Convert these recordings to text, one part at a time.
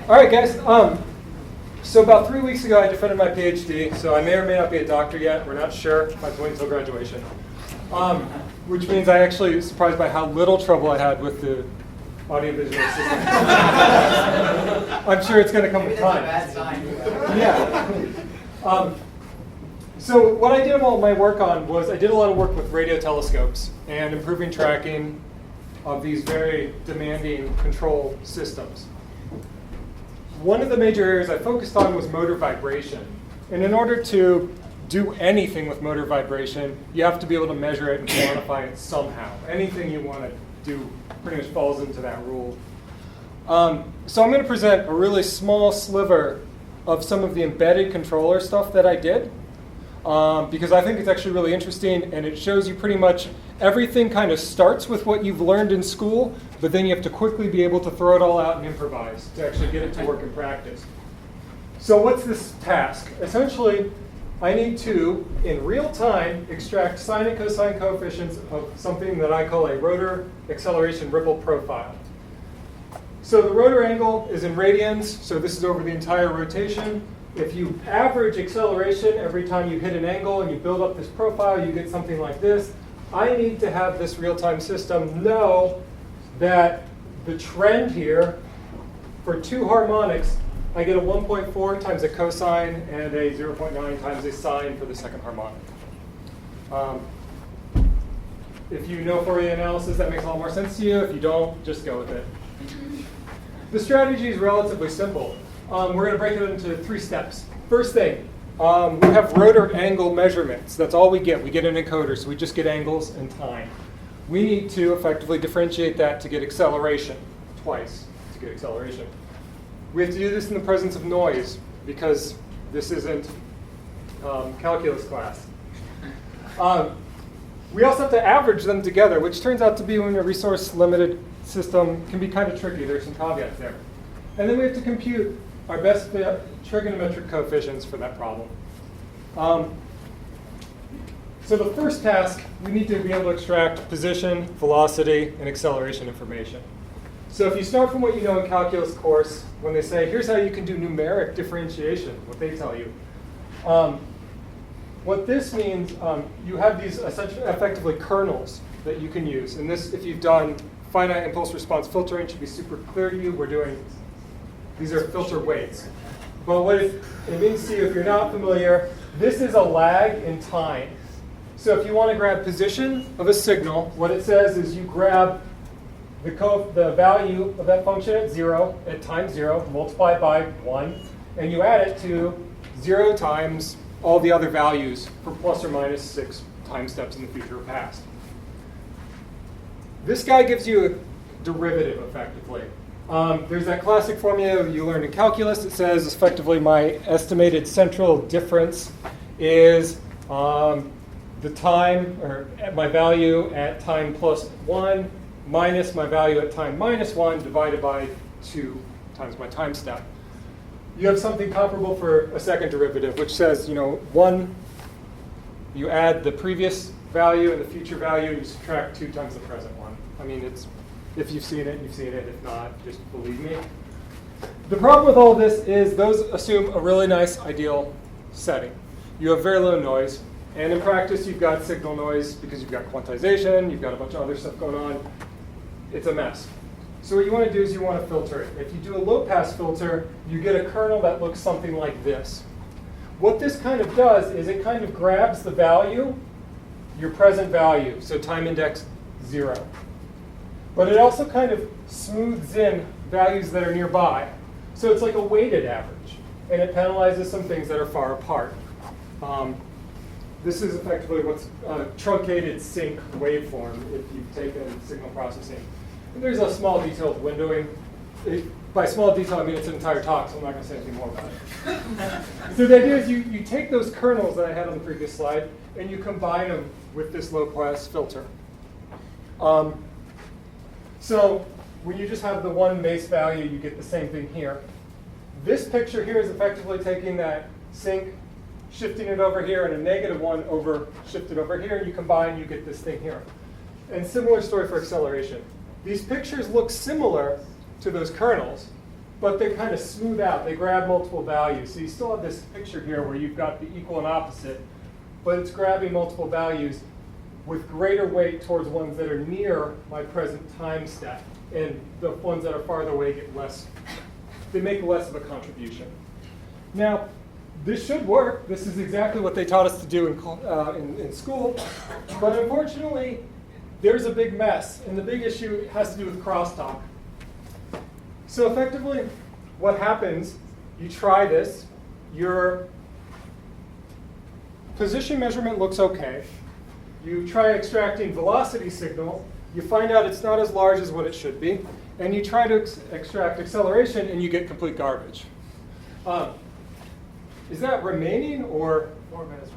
All right, guys. So about 3 weeks ago, I defended my PhD. So I may or may not be a doctor yet. We're not sure. I have to wait until graduation. Which means I actually was surprised by how little trouble I had with the audiovisual system. I'm sure it's going to come with time. That's a bad sign. Yeah. So what I did all my work on was I did a lot of work with radio telescopes and improving tracking of these very demanding control systems. One of the major areas I focused on was motor vibration. And in order to do anything with motor vibration, you have to be able to measure it and quantify it somehow. Anything you want to do pretty much falls into that rule. So I'm going to present a really small sliver of some of the embedded controller stuff that I did. Because I think it's actually really interesting, and it shows you pretty much everything kind of starts with what you've learned in school, but then you have to quickly be able to throw it all out and improvise to actually get it to work in practice. So what's this task? Essentially, I need to, in real time, extract sine and cosine coefficients of something that I call a rotor acceleration ripple profile. So the rotor angle is in radians, so this is over the entire rotation. If you average acceleration every time you hit an angle and you build up this profile, you get something like this. I need to have this real-time system know that the trend here for two harmonics, I get a 1.4 times a cosine and a 0.9 times a sine for the second harmonic. If you know Fourier analysis, that makes a lot more sense to you. If you don't, just go with it. The strategy is relatively simple. We're going to break it into 3 steps. First thing, we have rotor angle measurements. That's all we get. We get an encoder, so we just get angles and time. We need to effectively differentiate that to get acceleration, twice to get acceleration. We have to do this in the presence of noise, because this isn't calculus class. We also have to average them together, which turns out to be, when a resource-limited system, can be kind of tricky. There's some caveats there. And then we have to compute our best trigonometric coefficients for that problem. So the first task, we need to be able to extract position, velocity, and acceleration information. So if you start from what you know in calculus course, when they say, here's how you can do numeric differentiation, what they tell you. What this means, you have these effectively kernels that you can use. And this, if you've done finite impulse response filtering, should be super clear to you. These are filter weights. But what it means to you, if you're not familiar, this is a lag in time. So if you want to grab position of a signal, what it says is you grab the value of that function at 0, at time 0, multiply by 1, and you add it to 0 times all the other values for plus or minus 6 time steps in the future or past. This guy gives you a derivative, effectively. There's that classic formula you learned in calculus. It says, effectively, my estimated central difference is the time, or my value at time plus 1 minus my value at time minus 1 divided by 2 times my time step. You have something comparable for a second derivative, which says, 1, you add the previous value and the future value, and you subtract 2 times the present one. I mean, if you've seen it, you've seen it. If not, just believe me. The problem with all this is those assume a really nice ideal setting. You have very low noise. And in practice, you've got signal noise because you've got quantization. You've got a bunch of other stuff going on. It's a mess. So what you want to do is you want to filter it. If you do a low-pass filter, you get a kernel that looks something like this. What this kind of does is it kind of grabs the value, your present value, so time index 0. But it also kind of smooths in values that are nearby. So it's like a weighted average. And it penalizes some things that are far apart. This is effectively what's truncated sync waveform if you've taken signal processing. And there's a small detail of windowing. By small detail, I mean it's an entire talk, so I'm not going to say anything more about it. So the idea is you take those kernels that I had on the previous slide, and you combine them with this low-pass filter. So when you just have the one base value, you get the same thing here. This picture here is effectively taking that sync, shifting it over here, and a -1 over shifted over here, and you combine, you get this thing here. And similar story for acceleration. These pictures look similar to those kernels, but they kind of smooth out. They grab multiple values. So you still have this picture here where you've got the equal and opposite, but it's grabbing multiple values with greater weight towards ones that are near my present time step. And the ones that are farther away get less, they make less of a contribution. Now, this should work. This is exactly what they taught us to do in school. But unfortunately, there's a big mess. And the big issue has to do with crosstalk. So effectively, what happens, you try this. Your position measurement looks OK. You try extracting velocity signal. You find out it's not as large as what it should be. And you try to extract acceleration, and you get complete garbage. Is that remaining, or? 4 minutes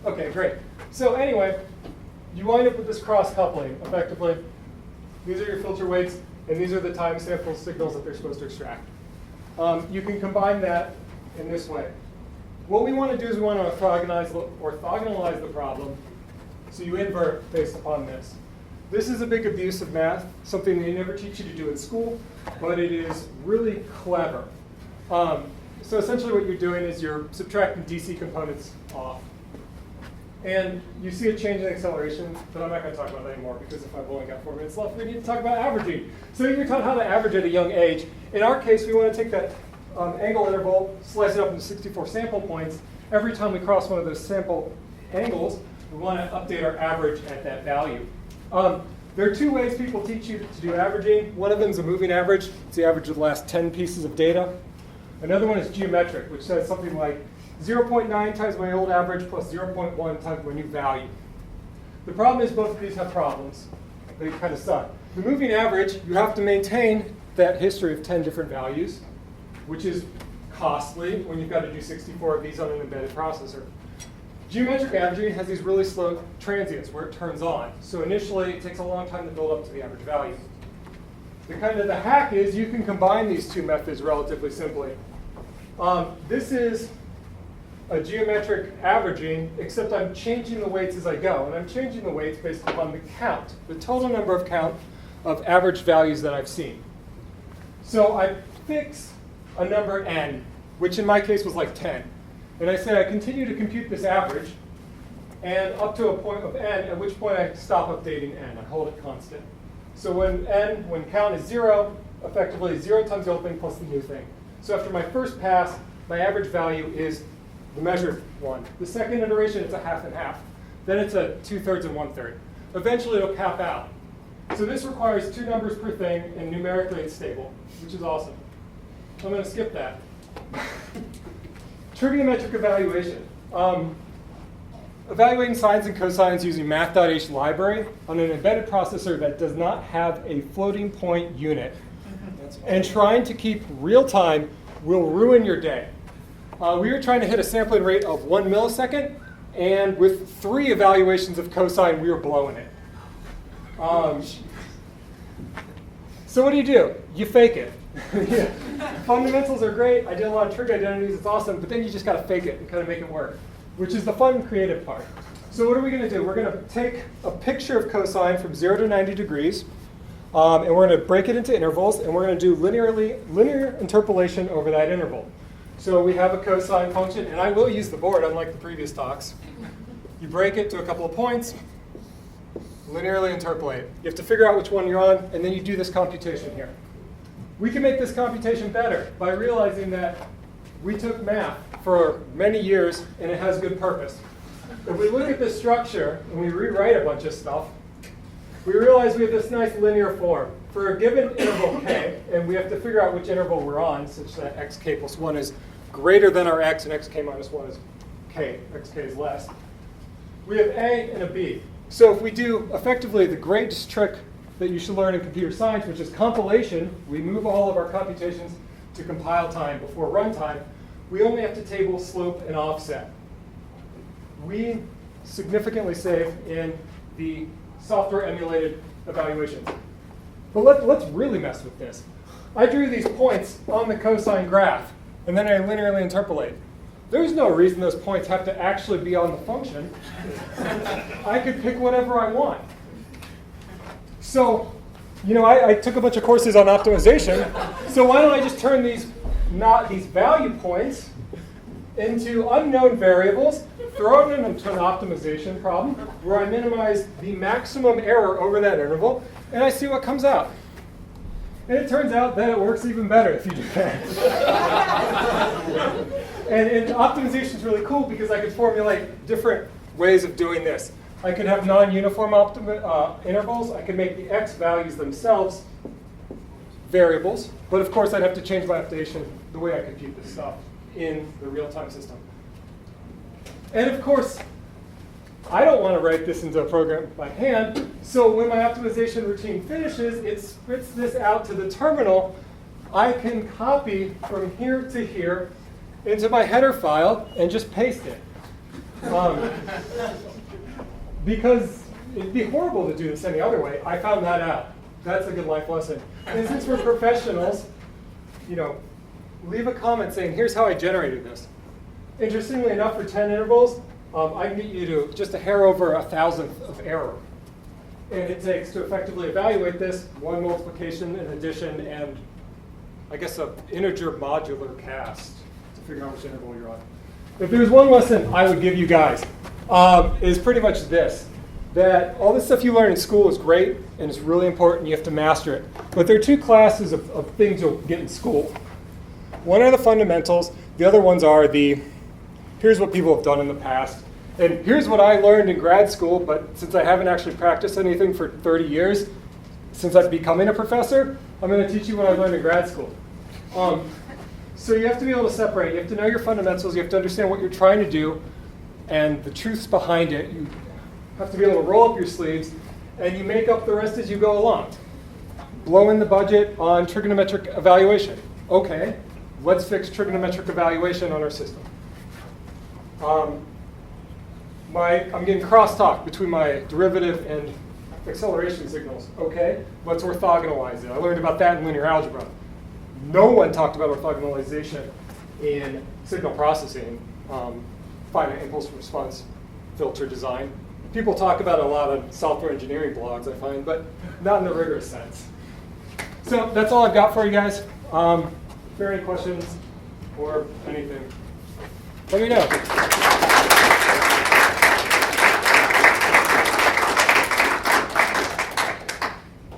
remaining. OK, great. So anyway, you wind up with this cross-coupling, effectively. These are your filter weights, and these are the time sample signals that they're supposed to extract. You can combine that in this way. What we want to do is we want to orthogonalize the problem. So you invert based upon this. This is a big abuse of math, something they never teach you to do in school, but it is really clever. So essentially what you're doing is you're subtracting DC components off. And you see a change in acceleration, but I'm not going to talk about that anymore because if I've only got 4 minutes left, we need to talk about averaging. So you're taught how to average at a young age. In our case, we want to take that angle interval, slice it up into 64 sample points. Every time we cross one of those sample angles, we want to update our average at that value. There are two ways people teach you to do averaging. One of them is a moving average. It's the average of the last 10 pieces of data. Another one is geometric, which says something like 0.9 times my old average plus 0.1 times my new value. The problem is both of these have problems. They kind of suck. The moving average, you have to maintain that history of 10 different values, which is costly when you've got to do 64 of these on an embedded processor. Geometric averaging has these really slow transients where it turns on. So initially, it takes a long time to build up to the average value. The hack is you can combine these two methods relatively simply. This is a geometric averaging, except I'm changing the weights as I go. And I'm changing the weights based upon the count, the total number of count of average values that I've seen. So I fix a number n, which in my case was like 10. And I say I continue to compute this average, and up to a point of n, at which point I stop updating n. I hold it constant. So when count is 0, effectively 0 times the old thing plus the new thing. So after my first pass, my average value is the measured one. The second iteration, it's a half and half. Then it's a 2/3 and 1/3. Eventually, it'll cap out. So this requires 2 numbers per thing, and numerically it's stable, which is awesome. I'm going to skip that. Trigonometric evaluation. Evaluating sines and cosines using math.h library on an embedded processor that does not have a floating point unit. And trying to keep real time will ruin your day. We were trying to hit a sampling rate of 1 millisecond, and with 3 evaluations of cosine, we were blowing it. So what do? You fake it. Yeah. Fundamentals are great. I did a lot of trig identities. It's awesome. But then you just got to fake it and kind of make it work, which is the fun, creative part. So what are we going to do? We're going to take a picture of cosine from 0 to 90 degrees, and we're going to break it into intervals, and we're going to do linear interpolation over that interval. So we have a cosine function, and I will use the board, unlike the previous talks. You break it to a couple of points, linearly interpolate. You have to figure out which one you're on, and then you do this computation here. We can make this computation better by realizing that we took math for many years, and it has good purpose. If we look at this structure, and we rewrite a bunch of stuff, we realize we have this nice linear form. For a given interval k, and we have to figure out which interval we're on, such that xk plus 1 is greater than our x, and xk minus 1 is k, xk is less. We have a and a b. So if we do effectively the greatest trick that you should learn in computer science, which is compilation, we move all of our computations to compile time before runtime, we only have to table slope and offset. We significantly save in the software emulated evaluations. But let's really mess with this. I drew these points on the cosine graph, and then I linearly interpolate. There's no reason those points have to actually be on the function. I could pick whatever I want. So you know, I took a bunch of courses on optimization, so why don't I just turn these value points into unknown variables, throw them into an optimization problem where I minimize the maximum error over that interval, and I see what comes out. And it turns out that it works even better if you do that. and optimization is really cool because I could formulate different ways of doing this. I could have non-uniform intervals. I could make the x values themselves variables. But of course, I'd have to change my optimization the way I compute this stuff in the real-time system. And of course, I don't want to write this into a program by hand. So when my optimization routine finishes, it spits this out to the terminal. I can copy from here to here into my header file and just paste it. Because it'd be horrible to do this any other way. I found that out. That's a good life lesson. And since we're professionals, you know, leave a comment saying, here's how I generated this. Interestingly enough, for 10 intervals, I can get you to just a hair over 1,000th of error. And it takes to effectively evaluate this 1 multiplication, an addition, and I guess an integer modular cast to figure out which interval you're on. If there's one lesson I would give you guys, is pretty much this. That all this stuff you learn in school is great, and it's really important, you have to master it. But there are 2 classes of things you'll get in school. One are the fundamentals, the other ones are here's what people have done in the past. And here's what I learned in grad school, but since I haven't actually practiced anything for 30 years, since I'm becoming a professor, I'm going to teach you what I learned in grad school. So you have to be able to separate. You have to know your fundamentals. You have to understand what you're trying to do and the truths behind it. You have to be able to roll up your sleeves, and you make up the rest as you go along. Blow in the budget on trigonometric evaluation. Okay, let's fix trigonometric evaluation on our system. I'm getting crosstalk between my derivative and acceleration signals. Okay, let's orthogonalize it. I learned about that in linear algebra. No one talked about orthogonalization in signal processing, finite impulse response filter design. People talk about it a lot on software engineering blogs, I find, but not in the rigorous sense. So that's all I've got for you guys. If there are any questions or anything, let me know.